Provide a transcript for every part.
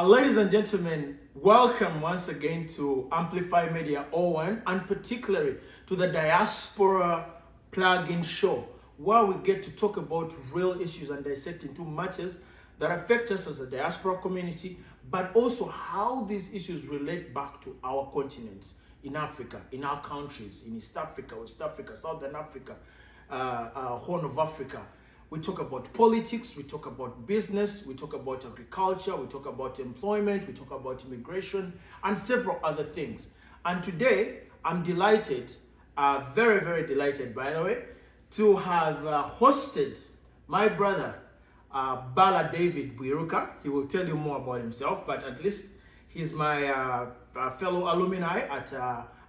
Ladies and gentlemen, welcome once again to Amplify Media 01 and particularly to the Diaspora PlugIN Show, where we get to talk about real issues and dissect into matters that affect us as a diaspora community, but also how these issues relate back to our continents in Africa, in our countries, in East Africa, West Africa, Southern Africa, Horn of Africa. We talk about politics, we talk about business, we talk about agriculture, we talk about employment, we talk about immigration, and several other things. And today, I'm delighted, very, very delighted, by the way, to have hosted my brother, Bala David Bwiruka. He will tell you more about himself, but at least he's my fellow alumni at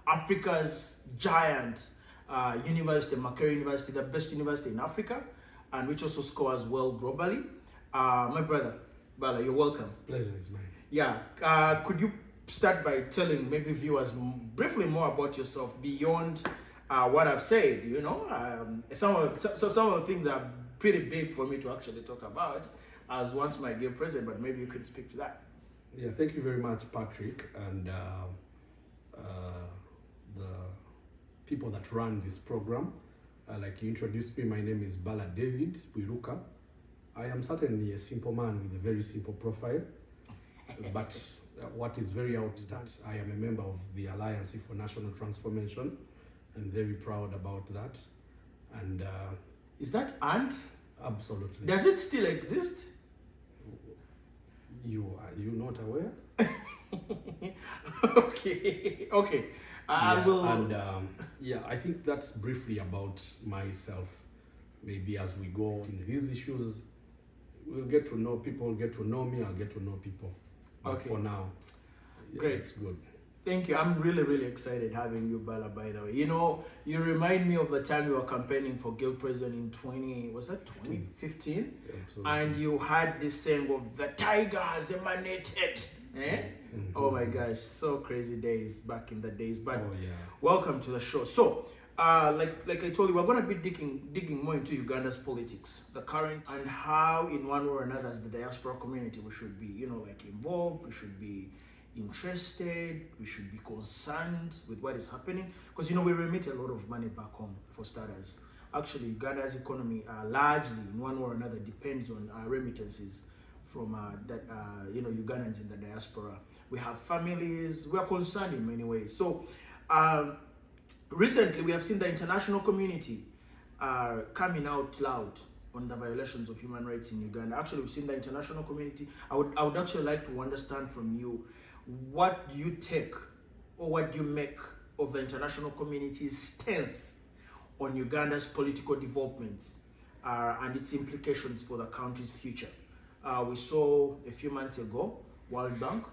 Africa's giant university, Makerere University, the best university in Africa, and which also scores well globally. My brother, Bala, you're welcome. Pleasure is mine. Yeah, could you start by telling maybe viewers briefly more about yourself beyond what I've said? You know, some of the things are pretty big for me to actually talk about as once my dear president, but maybe you could speak to that. Yeah, thank you very much, Patrick, and the people that run this program. Like you introduced me, my name is Bala David Bwiruka. I am certainly a simple man with a very simple profile, but what is very outstanding, I am a member of the Alliance for National Transformation, and very proud about that. And is that ANT? Absolutely. Does it still exist? Are you not aware? Okay. I will. And I think that's briefly about myself. Maybe as we go in these issues, we'll get to know people, get to know me, I'll get to know people. But okay. For now, great. It's good. Thank you. I'm really, really excited having you, Bala, by the way. You know, you remind me of the time you were campaigning for Guild President in 2015? Absolutely. And you had this saying of the tiger has emanated. Mm-hmm. Oh my gosh, so crazy days back in the days. But welcome to the show. So, like I told you, we're going to be digging more into Uganda's politics, the current, and how in one way or another as the diaspora community we should be, involved, we should be interested, we should be concerned with what is happening, because we remit a lot of money back home, for starters. Actually, Uganda's economy largely in one way or another depends on remittances from Ugandans in the diaspora. We have families, we are concerned in many ways. So recently we have seen the international community coming out loud on the violations of human rights in Uganda. Actually, we've seen the international community. I would actually like to understand from you, what do you take or what do you make of the international community's stance on Uganda's political developments and its implications for the country's future? We saw a few months ago World Bank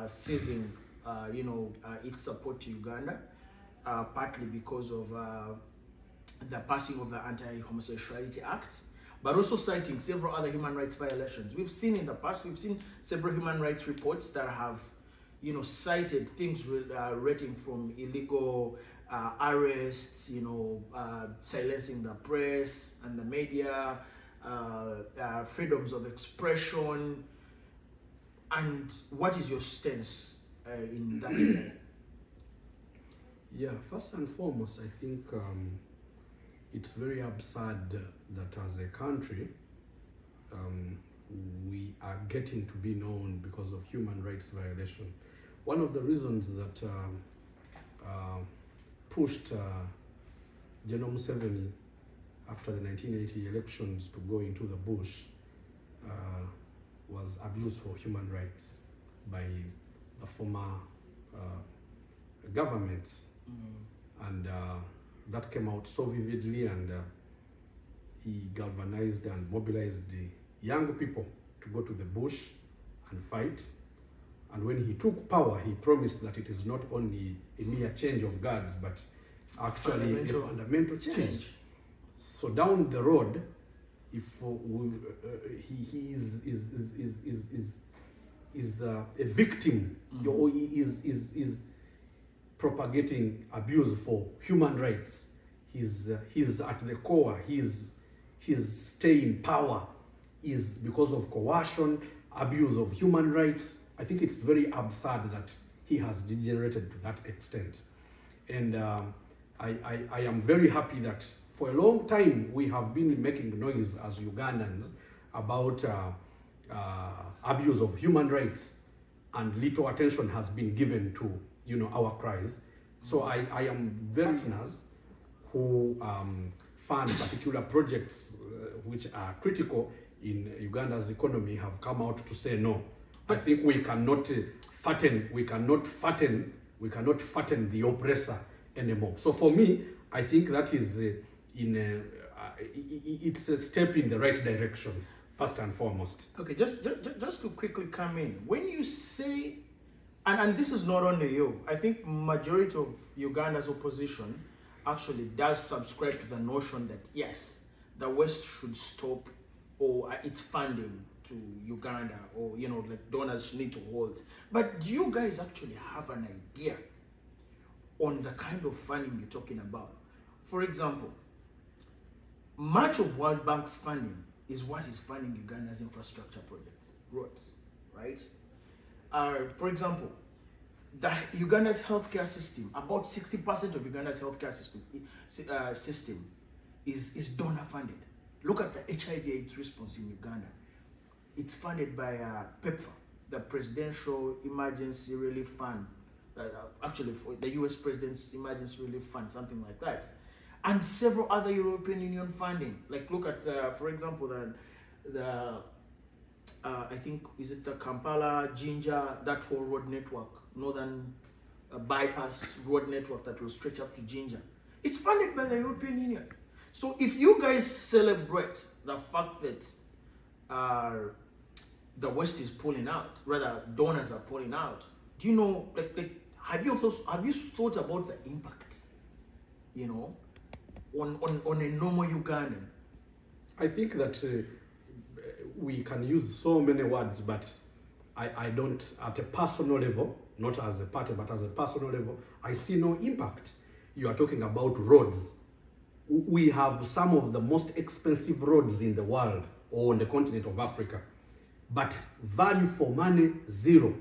ceasing its support to Uganda, partly because of the passing of the Anti-Homosexuality Act, but also citing several other human rights violations. We've seen in the past, several human rights reports that have, cited things rating from illegal arrests, silencing the press and the media, freedoms of expression. And what is your stance in that? Yeah, first and foremost, I think it's very absurd that as a country we are getting to be known because of human rights violation. One of the reasons that pushed General Museveni after the 1980 elections to go into the bush was abuse for human rights by the former governments. And that came out so vividly, and he galvanized and mobilized the young people to go to the bush and fight. And when he took power, he promised that it is not only a mere change of guards, but actually a fundamental change. So down the road, if he is a victim, or is propagating abuse for human rights, he's at the core. His stay in power is because of coercion abuse of human rights. I think it's very absurd that he has degenerated to that extent. And I am very happy that for a long time we have been making noise as Ugandans about abuse of human rights, and little attention has been given to, you know, our cries. So I am very partners who fund particular projects which are critical in Uganda's economy have come out to say no. I think we cannot fatten the oppressor anymore. So for me, I think that is it's a step in the right direction, first and foremost. Okay, just to quickly come in, when you say, and this is not only you, I think majority of Uganda's opposition actually does subscribe to the notion that yes, the West should stop or its funding to Uganda, or, you know, like donors need to hold. But do you guys actually have an idea on the kind of funding you're talking about? For example, much of World Bank's funding is what is funding Uganda's infrastructure projects, roads, right? For example, Uganda's healthcare system, about 60% of Uganda's healthcare system is donor funded. Look at the HIV/AIDS response in Uganda. It's funded by PEPFAR, the Presidential Emergency Relief Fund, actually for the US President's Emergency Relief Fund, something like that. And several other European Union funding. Like look at, for example, I think, is it the Kampala, Jinja, that whole road network, northern bypass road network that will stretch up to Jinja. It's funded by the European Union. So if you guys celebrate the fact that the West is pulling out, rather donors are pulling out, do you know, like have you thought about the impact, you know, on a normal Ugandan? I think that we can use so many words, but I don't, at a personal level, not as a party, but as a personal level, I see no impact. You are talking about roads. We have some of the most expensive roads in the world, or on the continent of Africa, but value for money, zero.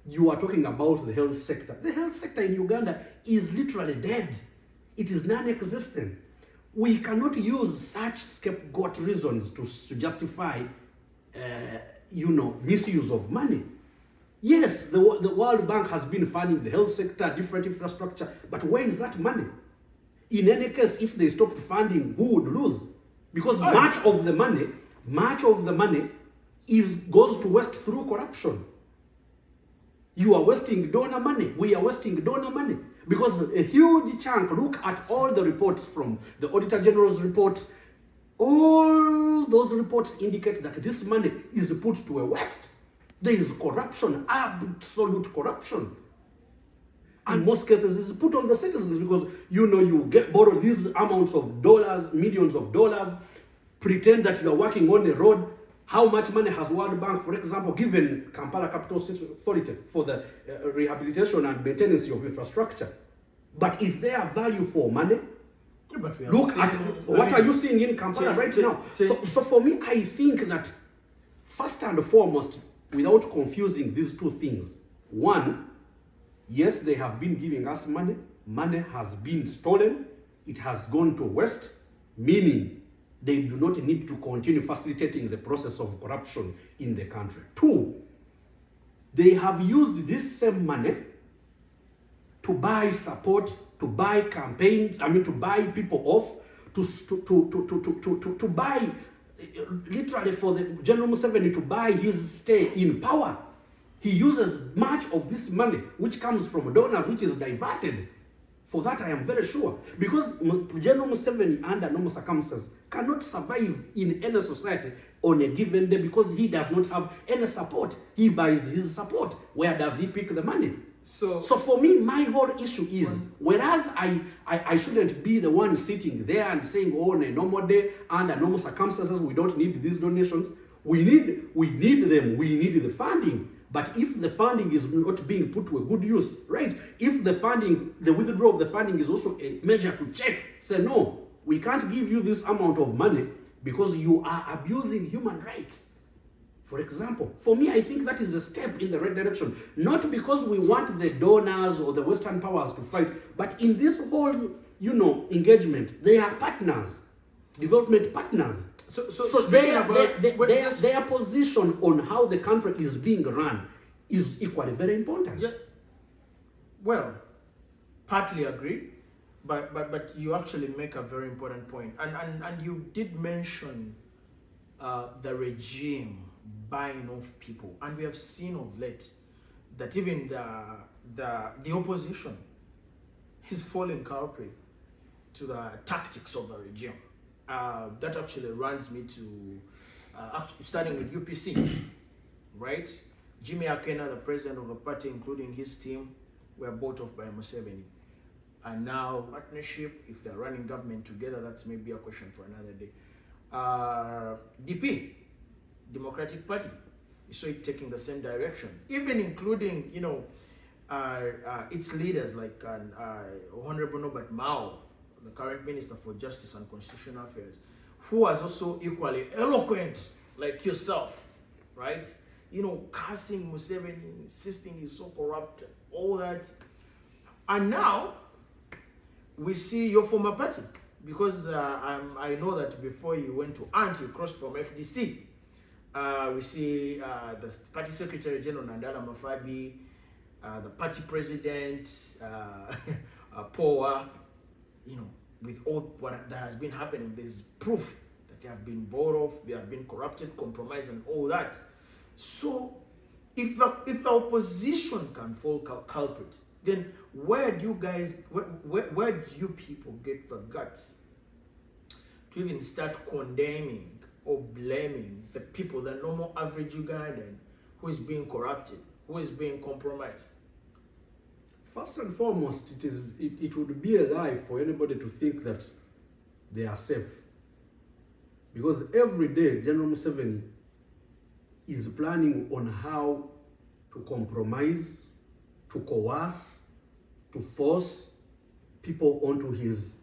You are talking about the health sector. The health sector in Uganda is literally dead. It is non-existent. We cannot use such scapegoat reasons to justify, misuse of money. Yes, the World Bank has been funding the health sector, different infrastructure, but where is that money? In any case, if they stopped funding, who would lose? Because much of the money goes to West through corruption. You are wasting donor money. We are wasting donor money. Because a huge chunk, look at all the reports from the Auditor General's report, all those reports indicate that this money is put to a waste. There is corruption, absolute corruption. In most cases, it's put on the citizens because, you borrow these amounts of dollars, millions of dollars, pretend that you are working on a road. How much money has World Bank, for example, given Kampala Capital City Authority for the rehabilitation and maintenance of infrastructure? But is there value for money? Yeah, but we Look at what are you seeing in Kampala right now? So for me, I think that first and foremost, without confusing these two things, one, yes, they have been giving us money. Money has been stolen. It has gone to waste, meaning they do not need to continue facilitating the process of corruption in the country. Two, they have used this same money to buy support, to buy campaigns, to buy people off, to buy, literally for the General Museveni to buy his stay in power. He uses much of this money, which comes from donors, which is diverted. For that, I am very sure. Because General Museveni, under normal circumstances, cannot survive in any society on a given day because he does not have any support. He buys his support. Where does he pick the money? So for me, my whole issue is, whereas I shouldn't be the one sitting there and saying, on a normal day, under normal circumstances, we don't need these donations. We need them. We need the funding. But if the funding is not being put to a good use, right? If the withdrawal of the funding is also a measure to check, say, no, we can't give you this amount of money because you are abusing human rights. For example, for me, I think that is a step in the right direction. Not because we want the donors or the Western powers to fight, but in this whole, engagement, they are partners, development partners. So their position on how the country is being run is equally very important. Well, partly agree, but you actually make a very important point, and you did mention the regime buying off people, and we have seen of late that even the opposition is falling culprit to the tactics of the regime. That actually runs me to starting with UPC, right? Jimmy Akena, the president of the party, including his team, were bought off by Museveni. And now partnership, if they're running government together, that's maybe a question for another day. DP, Democratic Party, you saw it taking the same direction, even including, its leaders like Honorable Norbert Mao, the current Minister for Justice and Constitutional Affairs, who was also equally eloquent like yourself, right? Cursing Museveni, insisting he's so corrupt, all that. And now we see your former party, because I know that before you went to ANT, you crossed from FDC. We see the party secretary general Nandala Mafabi, the party president, Poa, with all what that has been happening, there's proof that they have been bought off, they have been corrupted, compromised, and all that. So, if the opposition can fall culprit, then where do you guys, where do you people get the guts to even start condemning or blaming the people, the normal average Ugandan who is being corrupted, who is being compromised? First and foremost, it would be a lie for anybody to think that they are safe. Because every day, General Museveni is planning on how to compromise, to coerce, to force people onto his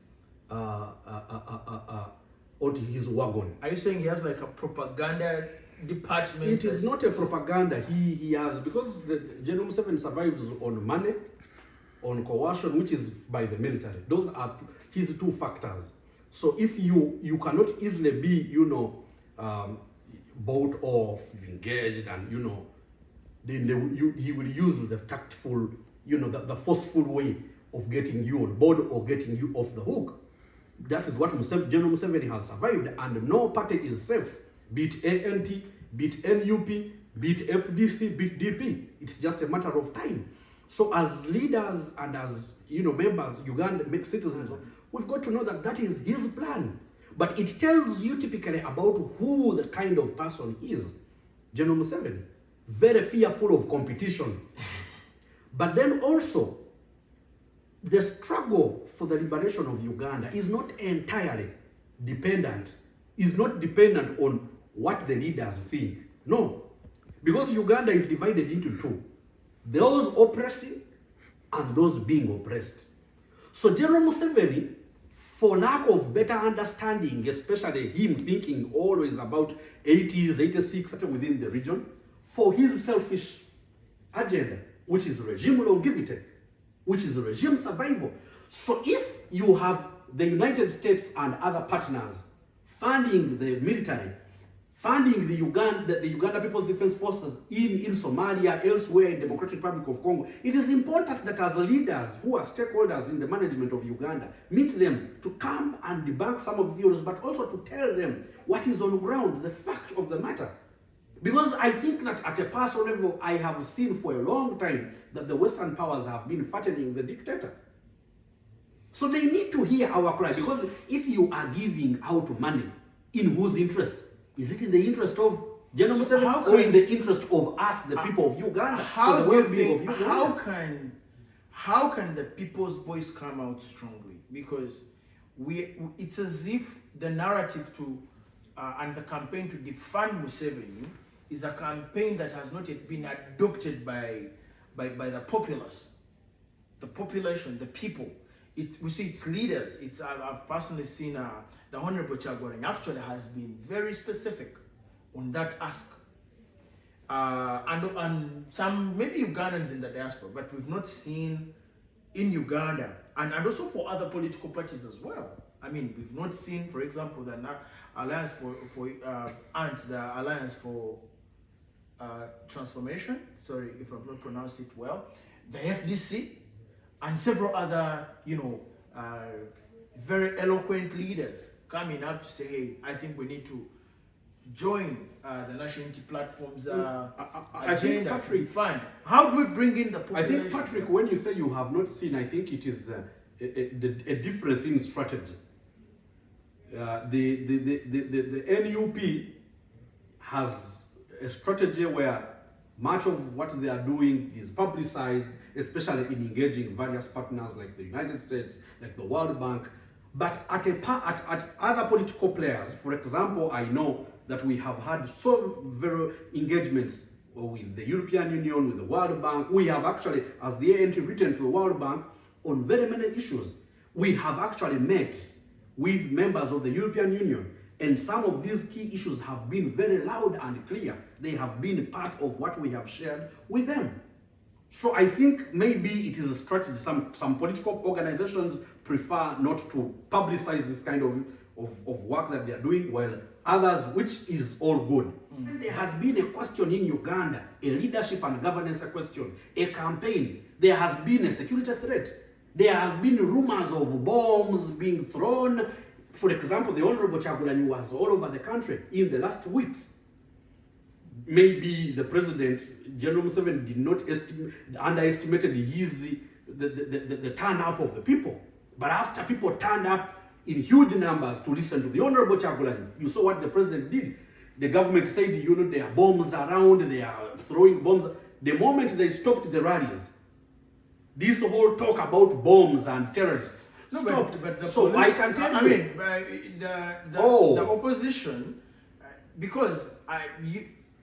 wagon. Are you saying he has like a propaganda department? It is not a propaganda. He has, because the General Museveni survives on money, on coercion, which is by the military. Those are his two factors. So if you cannot easily be, bought off, engaged, and then he will use the tactful, the forceful way of getting you on board or getting you off the hook. That is what General Museveni has survived, and no party is safe. Be it ANT, be it NUP, be it FDC, be it DP. It's just a matter of time. So as leaders and as members, Uganda citizens, we've got to know that that is his plan. But it tells you typically about who the kind of person is. General Museveni, very fearful of competition. But then also, the struggle for the liberation of Uganda is not entirely dependent on what the leaders think. No. Because Uganda is divided into two. Those oppressing and those being oppressed. So General Museveni, for lack of better understanding, especially him thinking always about 80s, 86 within the region, for his selfish agenda, which is regime longevity, which is regime survival. So if you have the United States and other partners funding the military, funding the Uganda People's Defense Forces in Somalia, elsewhere in Democratic Republic of Congo, it is important that as leaders who are stakeholders in the management of Uganda, meet them to come and debunk some of the views, but also to tell them what is on ground, the fact of the matter. Because I think that at a personal level, I have seen for a long time that the Western powers have been fattening the dictator. So they need to hear our cry, because if you are giving out money, in whose interest? Is it in the interest of General Museveni or in the interest of us, the people of Uganda, for the well-being of Uganda? How can the people's voice come out strongly? Because it's as if the narrative and the campaign to defund Museveni is a campaign that has not yet been adopted by the populace, the population, the people. We see its leaders. I've personally seen the Honorable Chagoreng actually has been very specific on that ask and some maybe Ugandans in the diaspora, but we've not seen in Uganda, and also for other political parties as well. I mean, we've not seen, for example, the Alliance for the Alliance for Transformation. Sorry if I've not pronounced it well. The FDC and several other, very eloquent leaders coming up to say, "Hey, I think we need to join the national unity platform's I think, agenda." Patrick, Fine. How do we bring in the I population? think, Patrick, when you say you have not seen, I think it is a difference in strategy. The NUP has a strategy where much of what they are doing is publicized, especially in engaging various partners like the United States, like the World Bank. But at other political players, for example, I know that we have had so very engagements with the European Union, with the World Bank. We have actually, as the ANT, written to the World Bank on very many issues. We have actually met with members of the European Union, and some of these key issues have been very loud and clear. They have been part of what we have shared with them. So I think maybe it is a strategy. Some political organizations prefer not to publicize this kind of work that they are doing, while others, which is all good. There has been a question in Uganda, a leadership and governance question, a campaign. There has been a security threat. There has been rumors of bombs being thrown. For example, the Honorable Chagulanyi was all over the country in the last weeks. Maybe the President, General Museveni, did not underestimated the turn-up of the people. But after people turned up in huge numbers to listen to the Honorable Chagulanyi, you saw what the President did. The government said, there are bombs around, they are throwing bombs. The moment they stopped the rallies, this whole talk about bombs and terrorists stopped. But the so police, I can tell you. The opposition, because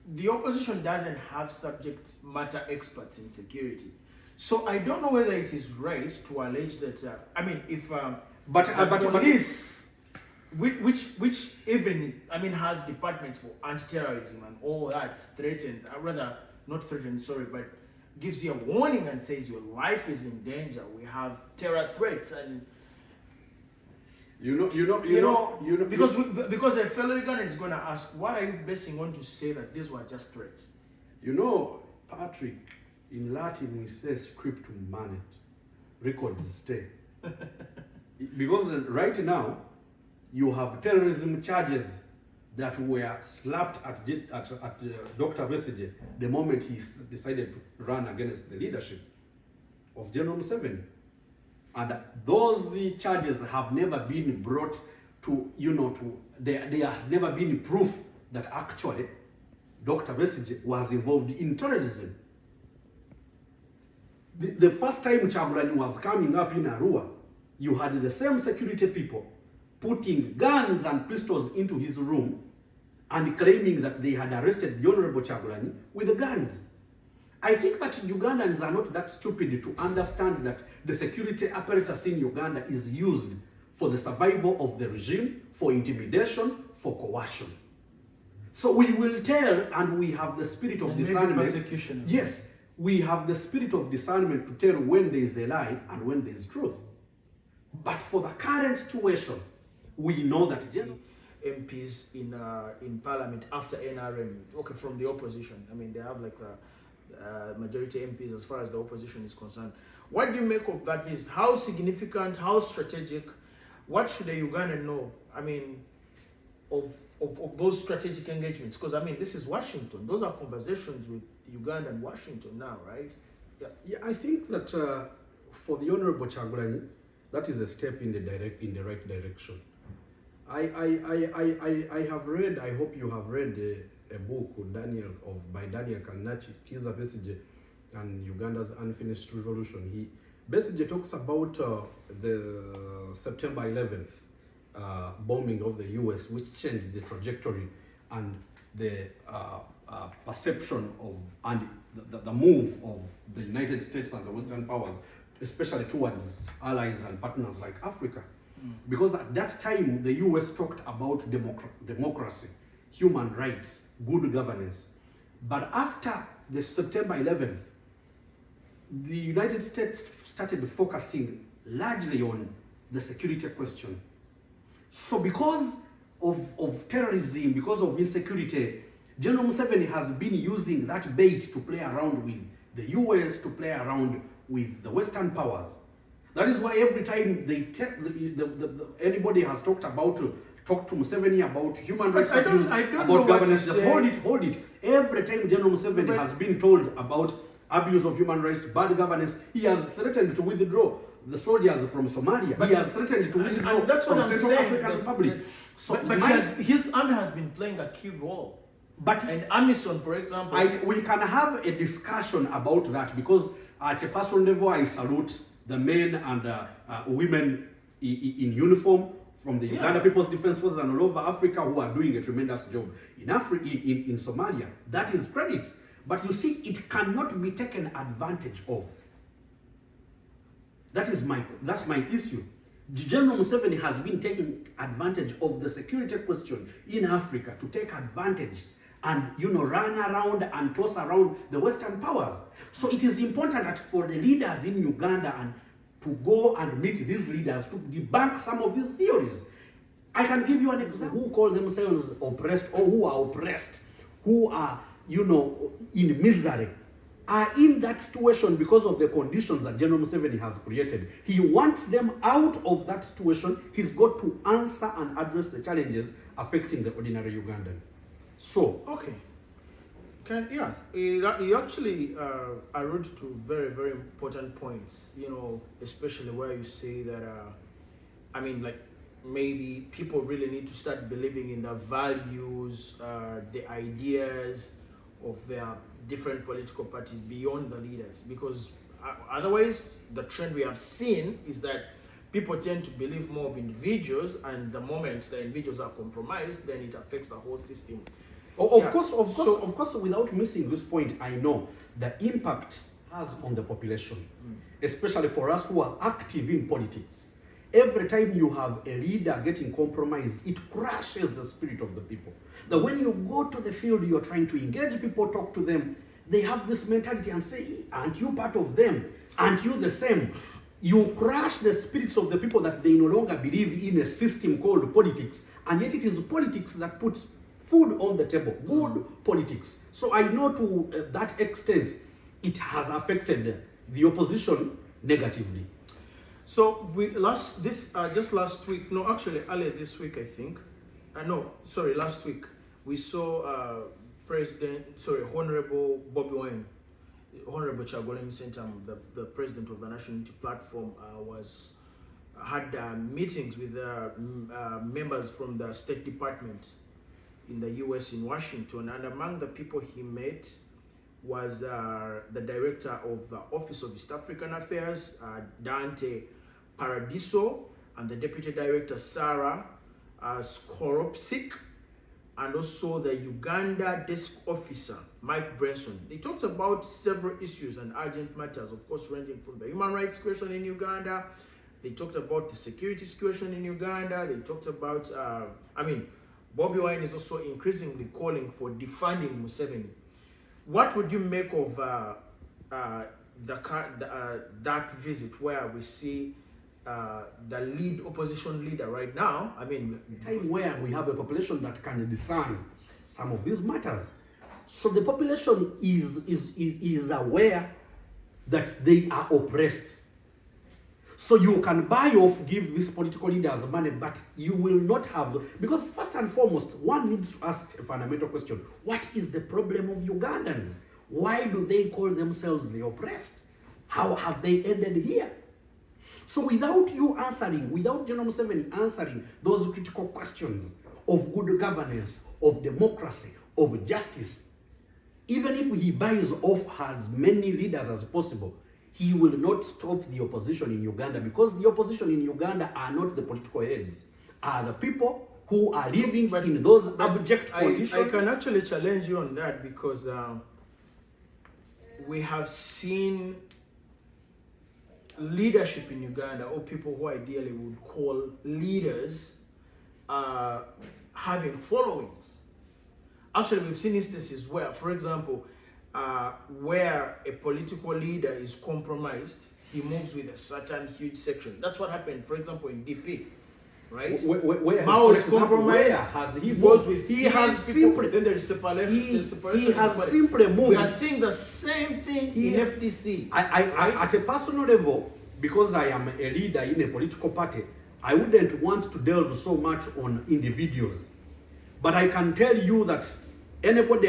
the opposition doesn't have subject matter experts in security. So I don't know whether it is right to allege that, if the police, which even, has departments for anti-terrorism and all that, not threatened, but gives you a warning and says your life is in danger. We have terror threats, and because a fellow Ugandan is going to ask, what are you basing on to say that these were just threats? Patrick, in Latin we say scriptum manet, records stay. Because right now you have terrorism charges that were slapped at Dr. Besigye the moment he decided to run against the leadership of General Museveni. And those charges have never been brought to, there has never been proof that actually Dr. Besigye was involved in terrorism. The first time Chagulanyi was coming up in Arua, you had the same security people putting guns and pistols into his room and claiming that they had arrested the Honorable Chagulanyi with the guns. I think that Ugandans are not that stupid to understand that the security apparatus in Uganda is used for the survival of the regime, for intimidation, for coercion. So we will tell, and we have the spirit of discernment. Yes, we have the spirit of discernment to tell when there is a lie and when there is truth. But for the current situation, we know that MPs in Parliament after NRM, from the opposition. They have majority MPs as far as the opposition is concerned. What do you make of that visit? How significant, how strategic? What should a Ugandan know? Of those strategic engagements? Because this is Washington. Those are conversations with Uganda and Washington now, right? Yeah, I think that for the Honorable Chagulanyi, that is a step in the right direction. I have read, I hope you have read a book by Daniel Kanachi, Kizza Besigye and Uganda's Unfinished Revolution. Besigye talks about the September 11th bombing of the US, which changed the trajectory and the perception of and the move of the United States and the Western powers, especially towards allies and partners like Africa. Because at that time, the US talked about democracy, human rights, good governance. But after the September 11th, the United States started focusing largely on the security question. So because of terrorism, because of insecurity, General Museveni has been using that bait to play around with the US, to play around with the Western powers. That is why every time they anybody has talked to Museveni about human rights abuse, about governance, just hold it. Every time General Museveni has been told about abuse of human rights, bad governance, he has threatened to withdraw the soldiers from Somalia. He has threatened to withdraw from Central African Republic. His army has been playing a key role. And Amison, for example, we can have a discussion about that, because at a personal level, I salute the men and women in uniform from the Uganda People's Defense Forces and all over Africa who are doing a tremendous job in Somalia. That is credit. But you see, it cannot be taken advantage of. That's my issue. General Museveni has been taking advantage of the security question in Africa to take advantage and run around and toss around the Western powers. So it is important that for the leaders in Uganda and to go and meet these leaders to debunk some of these theories. I can give you an example. Who call themselves oppressed or who are oppressed, who are, in misery, are in that situation because of the conditions that General Museveni has created. He wants them out of that situation. He's got to answer and address the challenges affecting the ordinary Ugandan. So, he actually alluded to very, very important points, especially where you say that, maybe people really need to start believing in the values, the ideas of their different political parties beyond the leaders, because otherwise the trend we have seen is that people tend to believe more of individuals, and the moment the individuals are compromised, then it affects the whole system. Of course, without missing this point, I know the impact has on the population, especially for us who are active in politics. Every time you have a leader getting compromised, it crushes the spirit of the people. That when you go to the field, you're trying to engage people, talk to them, they have this mentality and say, aren't you part of them? Aren't you the same? You crush the spirits of the people that they no longer believe in a system called politics. And yet it is politics that puts food on the table, good politics. So I know to that extent, it has affected the opposition negatively. So earlier this week, I think, last week, we saw Honorable Bobby Wine, Honorable Chagoleng Sentam, the president of the National Unity Platform, had meetings with members from the State Department in the US in Washington, and among the people he met was the director of the Office of East African Affairs, Dante Paradiso, and the deputy director, Sarah Skoropsik, and also the Uganda desk officer, Mike Branson. They talked about several issues and urgent matters, of course, ranging from the human rights question in Uganda. They talked about the security situation in Uganda. They talked about, Bobby Wine is also increasingly calling for defunding Museveni. What would you make of that visit, where we see the lead opposition leader right now? A time where we have a population that can discern some of these matters. So the population is aware that they are oppressed. So you can buy off, give these political leaders money, but you will not have, because first and foremost, one needs to ask a fundamental question. What is the problem of Ugandans? Why do they call themselves the oppressed? How have they ended here? So without you answering, without General Museveni answering those critical questions of good governance, of democracy, of justice, even if he buys off as many leaders as possible, he will not stop the opposition in Uganda, because the opposition in Uganda are not the political heads, are the people who are living in those abject conditions. I can actually challenge you on that, because we have seen leadership in Uganda, or people who ideally would call leaders, having followings. Actually, we've seen instances where, for example, where a political leader is compromised, he moves with a certain huge section. That's what happened, for example, in DP, right? Where Mao is for example, compromised. where has he goes moved? with He has has people. simply Then there is separation. he separation has simply moved. We are seeing the same thing in FDC. I at a personal level, because I am a leader in a political party, I wouldn't want to delve so much on individuals. But I can tell you that anybody